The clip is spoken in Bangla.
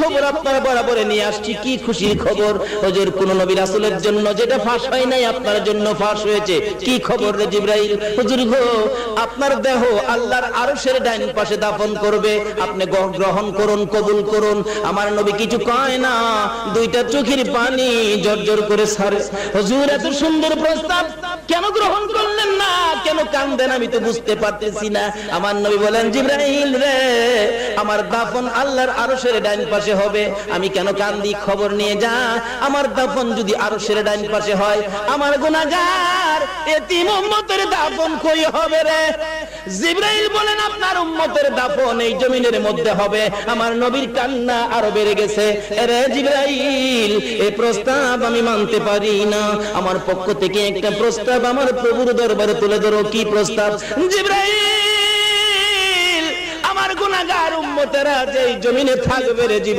খবর আপনার বরাবরে নিয়ে আসছি। কি খুশির খবর হুজুর, কোন নবী রাসূলের জন্য যেটা ফাঁস হয় নাই আপনার জন্য ফাঁস হয়েছে। কি খবর রে জিবরাইল? হুজুর গো, আপনার দেহ আল্লাহর আরশের ডান পাশে দাফন করবে, আপনি গ্রহণ করুন, কবুল করুন। আমার নবী কিছু কয় না, দুইটা চোখের পানি জর্জর করে ছাড়ে। হুজুর এত সুন্দর প্রস্তাব কেন গ্রহণ করলেন না? কেন কাঁদেন আমি তো বুঝতে পারতেছি না। আমার নবী বলেন, জিবরাইল রে, আমার দাফন আল্লাহর আরশের ডান পাশে হবে, আমি কেন কান্দি? খবর নিয়ে যা, আমার দাফন যদি আরশের ডান পাশে হয়, আমার গুনাহগার এতিম উম্মতের দাফন কই হবে রে? জিবরাইল বলেন, আপনার উম্মতের দাফন এই জমিনের মধ্যে হবে। আমার নবীর কান্না আরো বেড়ে গেছে। আরে জিবরাইল, এই প্রস্তাব আমি মানতে পারি না। আমার পক্ষ থেকে একটা প্রস্তাব আমার প্রভুর দরবারে তুলে ধরো। কি প্রস্তাব? জিবরাইল, আমার গুনাহগার উম্মতেরা যে জমিনে থাকবে রে জিবরাইল,